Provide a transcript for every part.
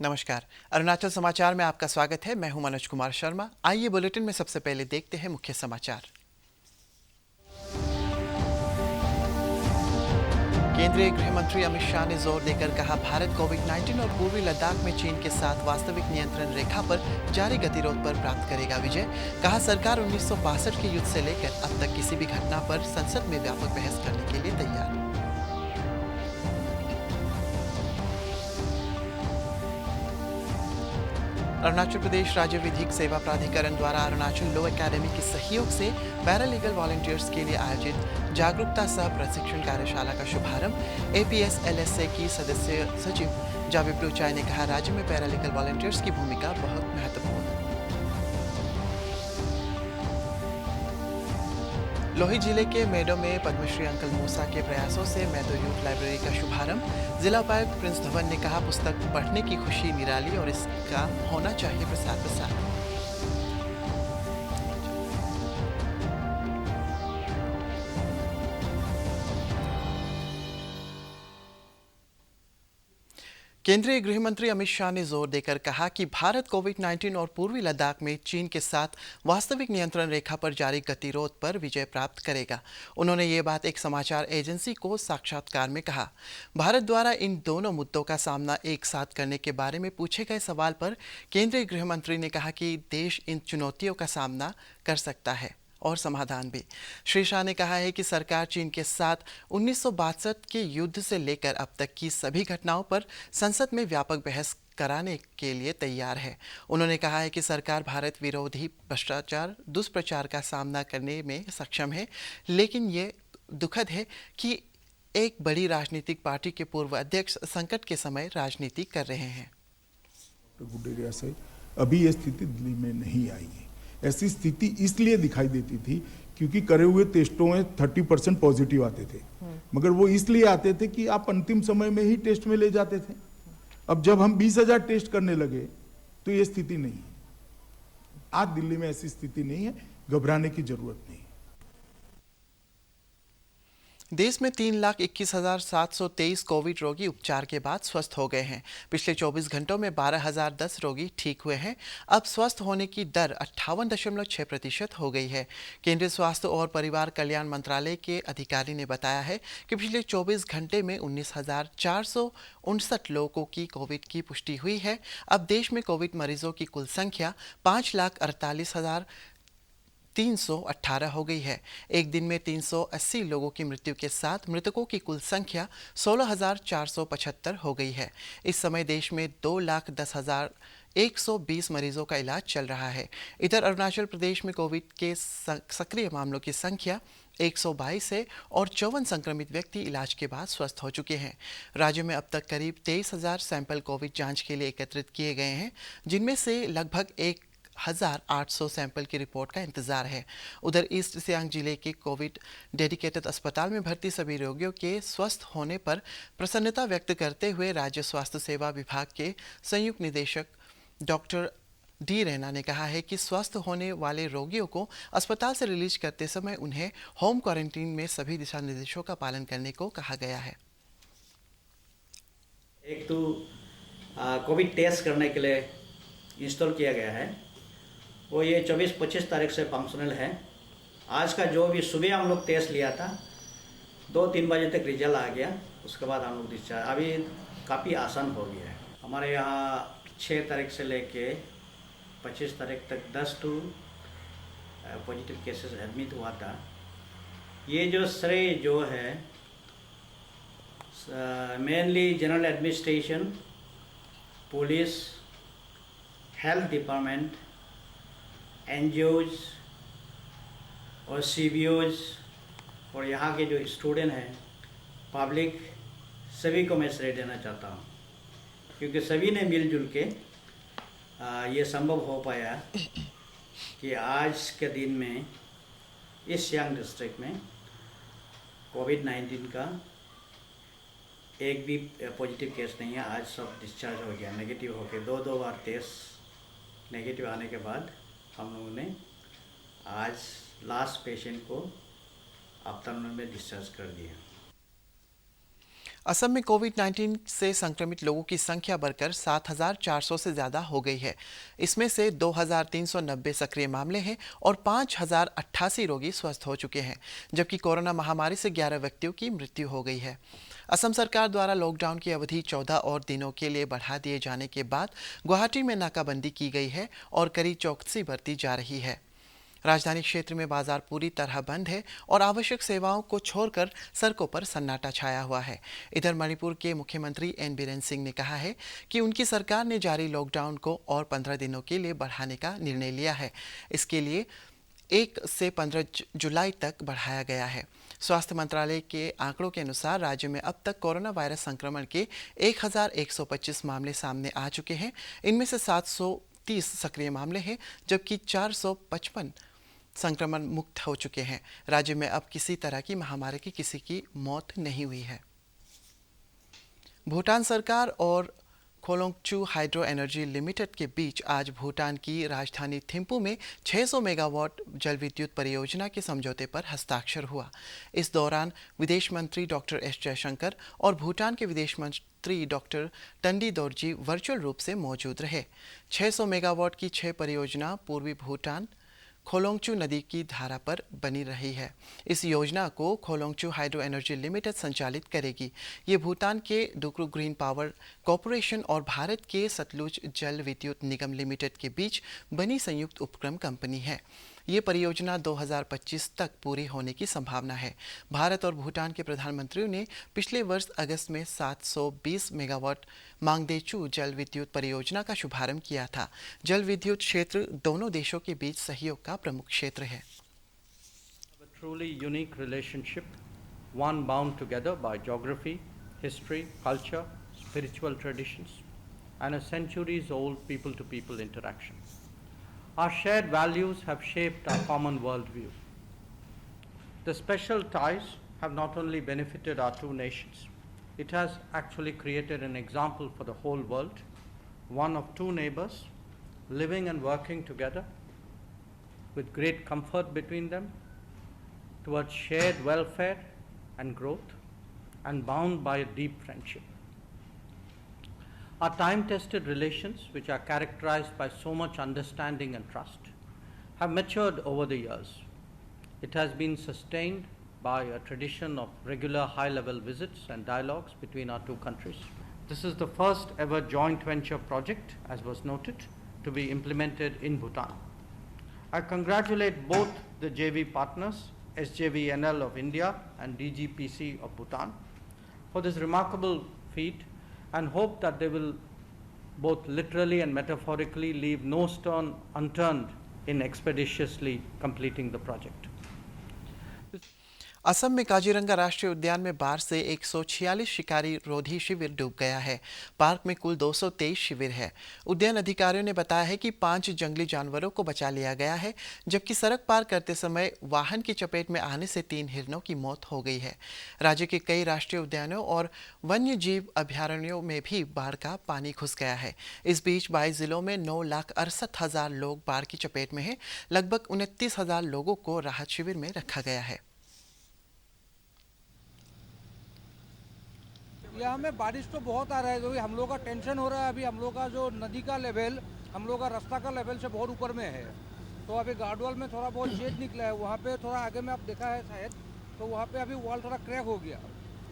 नमस्कार। अरुणाचल समाचार में आपका स्वागत है। मैं हूं मनोज कुमार शर्मा। आइए बुलेटिन में सबसे पहले देखते हैं मुख्य समाचार। केंद्रीय गृह मंत्री अमित शाह ने जोर देकर कहा, भारत कोविड-19 और पूर्वी लद्दाख में चीन के साथ वास्तविक नियंत्रण रेखा पर जारी गतिरोध पर प्राप्त करेगा विजय। कहा, सरकार 1962 के युद्ध से लेकर अब तक किसी भी घटना पर संसद में व्यापक बहस करने के लिए तैयार। अरुणाचल प्रदेश राज्य विधिक सेवा प्राधिकरण द्वारा अरुणाचल लॉ एकेडमी के सहयोग से पैरालीगल वॉलंटियर्स के लिए आयोजित जागरूकता सह प्रशिक्षण कार्यशाला का शुभारंभ APS-LSA की सदस्य सचिव जाविप्लू चाय ने कहा, राज्य में पैरालीगल वॉलंटियर्स की भूमिका बहुत महत्वपूर्ण है। लोही जिले के मेडो में पद्मश्री अंकल मूसा के प्रयासों से मैदो यूथ लाइब्रेरी का शुभारंभ। जिला उपायुक्त प्रिंस धवन ने कहा, पुस्तक पढ़ने की खुशी निराली और इसका होना चाहिए प्रसार। केंद्रीय गृह मंत्री अमित शाह ने जोर देकर कहा कि भारत कोविड-19 और पूर्वी लद्दाख में चीन के साथ वास्तविक नियंत्रण रेखा पर जारी गतिरोध पर विजय प्राप्त करेगा। उन्होंने ये बात एक समाचार एजेंसी को साक्षात्कार में कहा। भारत द्वारा इन दोनों मुद्दों का सामना एक साथ करने के बारे में पूछे गए सवाल पर केंद्रीय गृह मंत्री ने कहा कि देश इन चुनौतियों का सामना कर सकता है और समाधान भी। श्री शाह ने कहा है कि सरकार चीन के साथ 1962 के युद्ध से लेकर अब तक की सभी घटनाओं पर संसद में व्यापक बहस कराने के लिए तैयार है। उन्होंने कहा है कि सरकार भारत विरोधी भ्रष्टाचार दुष्प्रचार का सामना करने में सक्षम है, लेकिन ये दुखद है कि एक बड़ी राजनीतिक पार्टी के पूर्व अध्यक्ष संकट के समय राजनीति कर रहे हैं। गुडेरिया से अभी ये स्थिति दिल्ली में नहीं आई है। ऐसी स्थिति इसलिए दिखाई देती थी क्योंकि करे हुए टेस्टों में 30% पॉजिटिव आते थे, मगर वो इसलिए आते थे कि आप अंतिम समय में ही टेस्ट में ले जाते थे। अब जब हम 20,000 टेस्ट करने लगे तो ये स्थिति नहीं है। आज दिल्ली में ऐसी स्थिति नहीं है, घबराने की जरूरत नहीं। देश में 3,21,723 कोविड रोगी उपचार के बाद स्वस्थ हो गए हैं। पिछले 24 घंटों में 12,010 रोगी ठीक हुए हैं। अब स्वस्थ होने की दर 58.6% हो गई है। केंद्रीय स्वास्थ्य और परिवार कल्याण मंत्रालय के अधिकारी ने बताया है कि पिछले 24 घंटे में 19,459 लोगों की कोविड की पुष्टि हुई है। अब देश में कोविड मरीजों की कुल संख्या 5,48,318 हो गई है। एक दिन में 380 लोगों की मृत्यु के साथ मृतकों की कुल संख्या 16,475 हो गई है। इस समय देश में 2,10,120 मरीजों का इलाज चल रहा है। इधर अरुणाचल प्रदेश में कोविड के सक्रिय मामलों की संख्या 122 है और 54 संक्रमित व्यक्ति इलाज के बाद स्वस्थ हो चुके हैं। राज्य में अब तक करीब 23,000 सैंपल कोविड जांच के लिए एकत्रित किए गए हैं, जिनमें से लगभग 1,800 सैंपल की रिपोर्ट का इंतजार है। उधर ईस्ट सियांग जिले के कोविड डेडिकेटेड अस्पताल में भर्ती सभी रोगियों के स्वस्थ होने पर प्रसन्नता व्यक्त करते हुए राज्य स्वास्थ्य सेवा विभाग के संयुक्त निदेशक डॉक्टर डी रैना ने कहा है कि स्वस्थ होने वाले रोगियों को अस्पताल से रिलीज करते समय उन्हें होम क्वारंटीन में सभी दिशा निर्देशों का पालन करने को कहा गया है। एक तो कोविड टेस्ट करने के लिए इंस्टॉल किया गया है, वो ये 24-25 तारीख से फंक्शनल है। आज का जो भी सुबह हम लोग टेस्ट लिया था, 2-3 बजे तक रिजल्ट आ गया। उसके बाद हम लोग डिस्चार्ज, अभी काफ़ी आसान हो गया है। हमारे यहाँ 6 तारीख से लेके 25 तारीख तक 10 पॉजिटिव केसेस एडमिट हुआ था। ये जो श्रेय जो है mainly general administration, police, health department, NGOs और CBOs और यहाँ के जो स्टूडेंट हैं, पब्लिक, सभी को मैं श्रेय देना चाहता हूँ, क्योंकि सभी ने मिलजुल के ये संभव हो पाया कि आज के दिन में इस सियांग डिस्ट्रिक्ट में कोविड-19 का एक भी पॉजिटिव केस नहीं है। आज सब डिस्चार्ज हो गया, नेगेटिव हो के 2 बार टेस्ट नेगेटिव आने के बाद हम लोगों ने आज लास्ट पेशेंट को आफ्टरनून में डिस्चार्ज कर दिया। असम में कोविड-19 से संक्रमित लोगों की संख्या बढ़कर 7,400 से ज़्यादा हो गई है। इसमें से 2,390 सक्रिय मामले हैं और 5,088 रोगी स्वस्थ हो चुके हैं, जबकि कोरोना महामारी से 11 व्यक्तियों की मृत्यु हो गई है। असम सरकार द्वारा लॉकडाउन की अवधि 14 और दिनों के लिए बढ़ा दिए जाने के बाद गुवाहाटी में नाकाबंदी की गई है और कड़ी चौकसी बरती जा रही है। राजधानी क्षेत्र में बाजार पूरी तरह बंद है और आवश्यक सेवाओं को छोड़कर सड़कों पर सन्नाटा छाया हुआ है। इधर मणिपुर के मुख्यमंत्री एन बीरेन सिंह ने कहा है कि उनकी सरकार ने जारी लॉकडाउन को और 15 दिनों के लिए बढ़ाने का निर्णय लिया है। इसके लिए 1 से 15 जुलाई तक बढ़ाया गया है। स्वास्थ्य मंत्रालय के आंकड़ों के अनुसार राज्य में अब तक कोरोना वायरस संक्रमण के 1,125 मामले सामने आ चुके हैं। इनमें से 730 सक्रिय मामले हैं, जबकि 455 संक्रमण मुक्त हो चुके हैं। राज्य में अब किसी तरह की महामारी की किसी की मौत नहीं हुई है। भूटान सरकार और खोलोंगचू हाइड्रो एनर्जी लिमिटेड के बीच आज भूटान की राजधानी थिम्पू में 600 मेगावाट जल विद्युत परियोजना के समझौते पर हस्ताक्षर हुआ। इस दौरान विदेश मंत्री डॉक्टर एस जयशंकर और भूटान के विदेश मंत्री डॉक्टर टंडी दोरजी वर्चुअल रूप से मौजूद रहे। 600 मेगावाट की 6 परियोजना पूर्वी भूटान खोलोंगचू नदी की धारा पर बनी रही है। इस योजना को खोलोंगचू हाइड्रो एनर्जी लिमिटेड संचालित करेगी। ये भूटान के डुक्रू ग्रीन पावर कॉरपोरेशन और भारत के सतलुज जल विद्युत निगम लिमिटेड के बीच बनी संयुक्त उपक्रम कंपनी है। ये परियोजना 2025 तक पूरी होने की संभावना है। भारत और भूटान के प्रधानमंत्रियों ने पिछले वर्ष अगस्त में 720 मेगावाट मांगदेचू जल विद्युत परियोजना का शुभारंभ किया था। जल विद्युत क्षेत्र दोनों देशों के बीच सहयोग का प्रमुख क्षेत्र है। A truly unique relationship, one bound together by geography, history, culture, spiritual traditions, and a centuries-old people-to-people interaction. Our shared values have shaped our common worldview. The special ties have not only benefited our two nations, it has actually created an example for the whole world, one of two neighbors living and working together with great comfort between them towards shared welfare and growth and bound by a deep friendship. Our time-tested relations, which are characterized by so much understanding and trust, have matured over the years. It has been sustained by a tradition of regular high-level visits and dialogues between our two countries. This is the first ever joint venture project, as was noted, to be implemented in Bhutan. I congratulate both the JV partners, SJVNL of India and DGPC of Bhutan, for this remarkable feat, and hope that they will both literally and metaphorically leave no stone unturned in expeditiously completing the project. Assam में काजीरंगा राष्ट्रीय उद्यान में बाढ़ से 146 शिकारी रोधी शिविर डूब गया है। पार्क में कुल 223 शिविर है। उद्यान अधिकारियों ने बताया है कि 5 जंगली जानवरों को बचा लिया गया है, जबकि सड़क पार करते समय वाहन की चपेट में आने से 3 हिरणों की मौत हो गई है। राज्य के कई राष्ट्रीय उद्यानों और वन्य जीव अभयारण्यों में भी बाढ़ का पानी घुस गया है। इस बीच 22 जिलों में 9,68,000 लोग बाढ़ की चपेट में हैं। लगभग 29,000 लोगों को राहत शिविर में रखा गया है। यहाँ में बारिश तो बहुत आ रहा है, क्योंकि हम लोग का टेंशन हो रहा है। अभी हम लोग का जो नदी का लेवल, हम लोग का रास्ता का लेवल से बहुत ऊपर में है। तो अभी गार्डवाल में थोड़ा बहुत शेड निकला है, वहाँ पे थोड़ा आगे में आप देखा है शायद, तो वहाँ पे अभी वॉल थोड़ा क्रैक हो गया,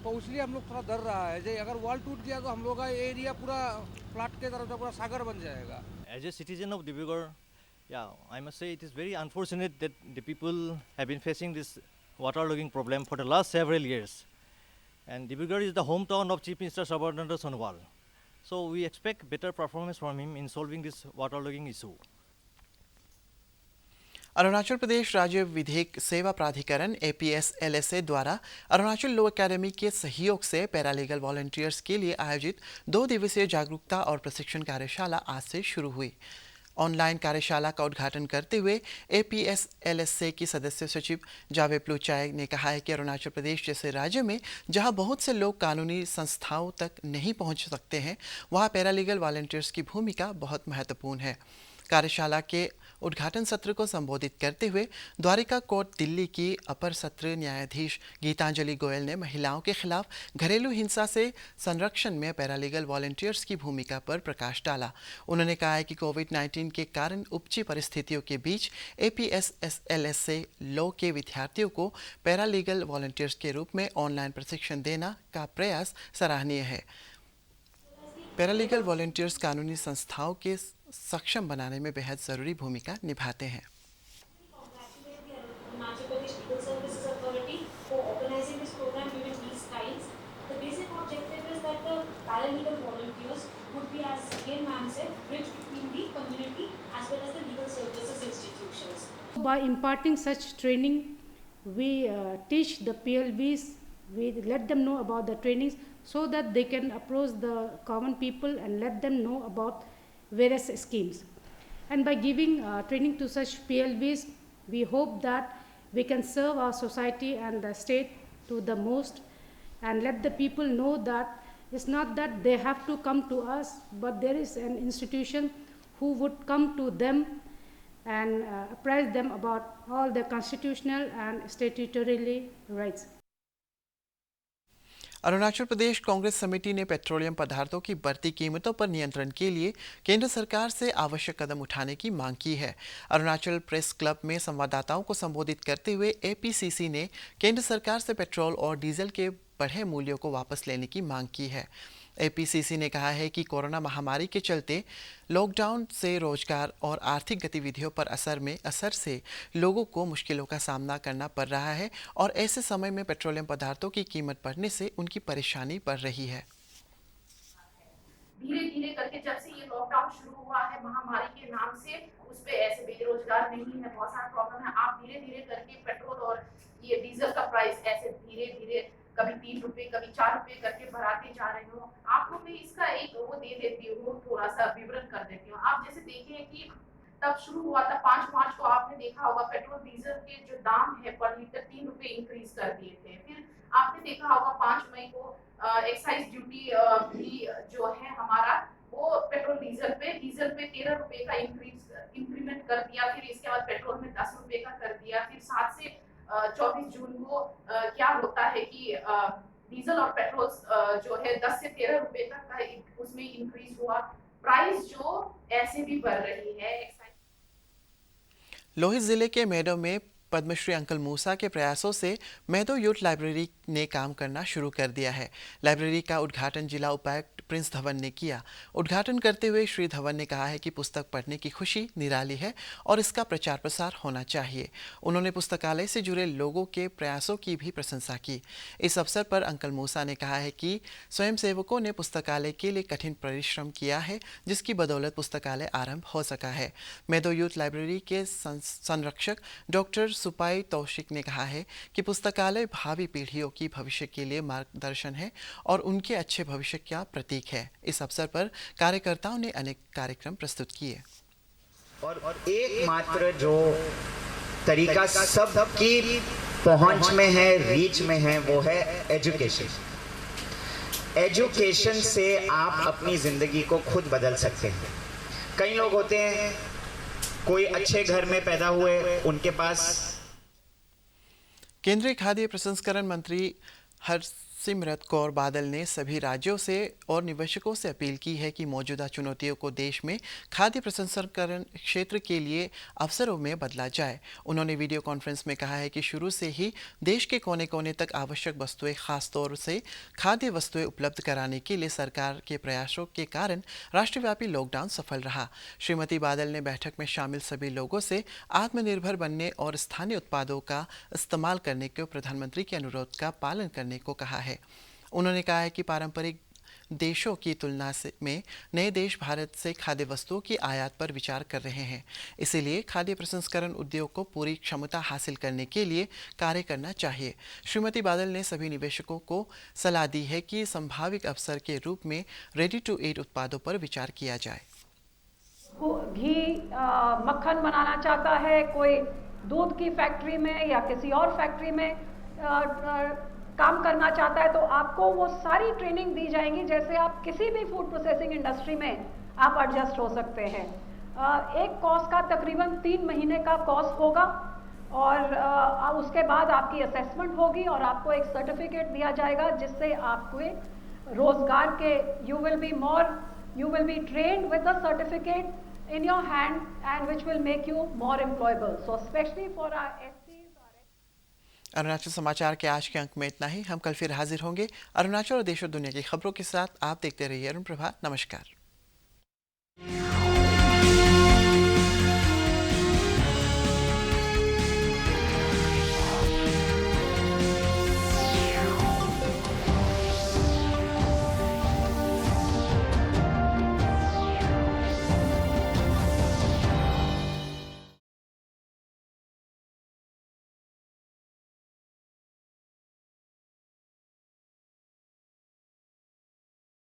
तो इसलिए हम लोग थोड़ा डर रहा है जे अगर वॉल टूट गया तो हम लोग का एरिया पूरा फ्लड के तरफ से पूरा सागर बन जाएगा। As a citizen of Dibrugarh, yeah, I must say it is very unfortunate that the people have been facing this waterlogging problem for the last several years. And Dibrugarh is the hometown of Chief Minister Sarbananda Sonowal. So we expect better performance from him in solving this waterlogging issue. Arunachal Pradesh राज्य विधिक सेवा प्राधिकरण APSLSA द्वारा Arunachal law academy के सहयोग से paralegal volunteers के लिए आयोजित 2 दिवसीय जागरूकता और प्रशिक्षण कार्यशाला आज से शुरू हुई। ऑनलाइन कार्यशाला का उद्घाटन करते हुए APSLSA की सदस्य सचिव जावेप्लू चाय ने कहा है कि अरुणाचल प्रदेश जैसे राज्य में जहां बहुत से लोग कानूनी संस्थाओं तक नहीं पहुंच सकते हैं, वहां पैरालीगल वॉलंटियर्स की भूमिका बहुत महत्वपूर्ण है। कार्यशाला के उद्घाटन सत्र को संबोधित करते हुए द्वारिका कोर्ट दिल्ली की अपर सत्र न्यायाधीश गीतांजलि गोयल ने महिलाओं के खिलाफ घरेलू हिंसा से संरक्षण में पैरालीगल वॉलंटियर्स की भूमिका पर प्रकाश डाला। उन्होंने कहा है कि कोविड-19 के कारण उपजी परिस्थितियों के बीच APSSLSA लॉ के विद्यार्थियों को पैरालीगल वॉलंटियर्स के रूप में ऑनलाइन प्रशिक्षण देना का प्रयास सराहनीय है। पैरालीगल वॉलंटियर्स कानूनी संस्थाओं के सक्षम बनाने में बेहद ज़रूरी भूमिका निभाते हैं। Himachal Pradesh Legal Services Authority for organizing this program during these times. The basic objective is that the paralegal volunteers would be, as again ma'am said, bridge between the community as well as the legal services institutions. By imparting such training, we teach the PLVs, we let them know about the trainings so that they can approach the common people and let them know about various schemes. And by giving training to such PLVs, we hope that we can serve our society and the state to the most and let the people know that it's not that they have to come to us, but there is an institution who would come to them and apprise them about all their constitutional and statutory rights. Arunachal Pradesh Congress समिति ने petroleum पदार्थों की बढ़ती कीमतों पर नियंत्रण के लिए केंद्र सरकार से आवश्यक कदम उठाने की मांग की है। अरुणाचल प्रेस क्लब में संवाददाताओं को संबोधित करते हुए APCC ने केंद्र सरकार से पेट्रोल और डीजल के बढ़े मूल्यों को वापस लेने की मांग की है। APCC ने कहा है कि कोरोना महामारी के चलते लॉकडाउन से रोजगार और आर्थिक गतिविधियों पर असर से लोगों को मुश्किलों का सामना करना पड़ रहा है और ऐसे समय में पेट्रोलियम पदार्थों की कीमत बढ़ने से उनकी परेशानी बढ़ रही है। धीरे धीरे करके जब से ये लॉकडाउन शुरू हुआ है महामारी के नाम से, उस पे ऐसे बेरोजगार नहीं है, बहुत सारा प्रॉब्लम है। आप धीरे धीरे करके पेट्रोल और ये डीजल का प्राइस ऐसे धीरे धीरे कभी 3 रुपए कभी 4 रुपए करके बढ़ाते जा रहे हो। आपको मैं इसका एक वो दे देती हूँ, थोड़ा सा विवरण कर देती हूँ। आप जैसे देखिए कि तब शुरू हुआ था 5 मार्च को, आपने देखा होगा पेट्रोल डीजल के जो दाम है पर लीटर 3 रुपए इंक्रीज कर दिए थे। फिर आपने देखा होगा 5 मई को एक्साइज ड्यूटी भी जो है हमारा वो पेट्रोल डीजल पे 13 रुपए का इंक्रीमेंट कर दिया। फिर इसके बाद पेट्रोल में 10 रुपए का कर दिया। फिर 7 से 24 जून को क्या होता है कि डीजल और पेट्रोल जो है 10 से 13 रुपए तक का उसमें इंक्रीज हुआ। प्राइस जो ऐसे भी बढ़ रही है। लोहित जिले के मेडो में पद्मश्री अंकल मूसा के प्रयासों से मेडो यूथ लाइब्रेरी ने काम करना शुरू कर दिया है। लाइब्रेरी का उद्घाटन जिला उपायुक्त प्रिंस धवन ने किया। उद्घाटन करते हुए श्री धवन ने कहा है कि पुस्तक पढ़ने की खुशी निराली है और इसका प्रचार प्रसार होना चाहिए। उन्होंने पुस्तकालय से जुड़े लोगों के प्रयासों की भी प्रशंसा की। इस अवसर पर अंकल मूसा ने कहा है कि स्वयंसेवकों ने पुस्तकालय के लिए कठिन परिश्रम किया है, जिसकी बदौलत पुस्तकालय आरंभ हो सका है। मेडो यूथ लाइब्रेरी के संरक्षक डॉक्टर सुपाई तौशिक ने कहा है कि पुस्तकालय भावी पीढ़ियों की भविष्य के लिए मार्गदर्शन है और उनके अच्छे भविष्य का प्रतीक है। इस अवसर पर कार्यकर्ताओं ने अनेक कार्यक्रम प्रस्तुत किए। और एकमात्र जो तरीका सबकी पहुंच में है, रीच में है, वो है एजुकेशन। एजुकेशन से आप अपनी जिंदगी को खुद बदल सकते हैं। कई लोग होते हैं कोई अच्छे घर में पैदा हुए, उनके पास केंद्रीय खाद्य प्रसंस्करण मंत्री हरसिमरत कौर बादल ने सभी राज्यों से और निवेशकों से अपील की है कि मौजूदा चुनौतियों को देश में खाद्य प्रसंस्करण क्षेत्र के लिए अवसरों में बदला जाए। उन्होंने वीडियो कॉन्फ्रेंस में कहा है कि शुरू से ही देश के कोने कोने तक आवश्यक वस्तुएं, खासतौर से खाद्य वस्तुएं उपलब्ध कराने के लिए सरकार के प्रयासों के कारण राष्ट्रव्यापी लॉकडाउन सफल रहा। श्रीमती बादल ने बैठक में शामिल सभी लोगों से आत्मनिर्भर बनने और स्थानीय उत्पादों का इस्तेमाल करने के प्रधानमंत्री के अनुरोध का पालन करने को कहा है। उन्होंने कहा है कि पारंपरिक देशों की तुलना में नए देश भारत से खाद्य वस्तुओं की आयात पर विचार कर रहे हैं। इसीलिए खाद्य प्रसंस्करण उद्योग को पूरी क्षमता हासिल करने के लिए कार्य करना चाहिए। श्रीमती बादल ने सभी निवेशकों को सलाह दी है कि संभावित अवसर के रूप में रेडी टू ईट उत्पादों पर विचार किया जाए। घी मक्खन बनाना चाहता है, कोई दूध की फैक्ट्री में या किसी और फैक्ट्री में काम करना चाहता है, तो आपको वो सारी ट्रेनिंग दी जाएंगी जैसे आप किसी भी फूड प्रोसेसिंग इंडस्ट्री में आप एडजस्ट हो सकते हैं। एक कोर्स का तकरीबन 3 महीने का कोर्स होगा और उसके बाद आपकी असेसमेंट होगी और आपको एक सर्टिफिकेट दिया जाएगा जिससे आपको रोजगार के you will be trained with the certificate in your hand and which will make you more employable. So especially for our SCs. Arunachal समाचार के आज के अंक में इतना ही। हम कल फिर हाजिर होंगे अरुणाचल और देश और दुनिया की खबरों के साथ। आप देखते रहिए अरुण प्रभा। नमस्कार।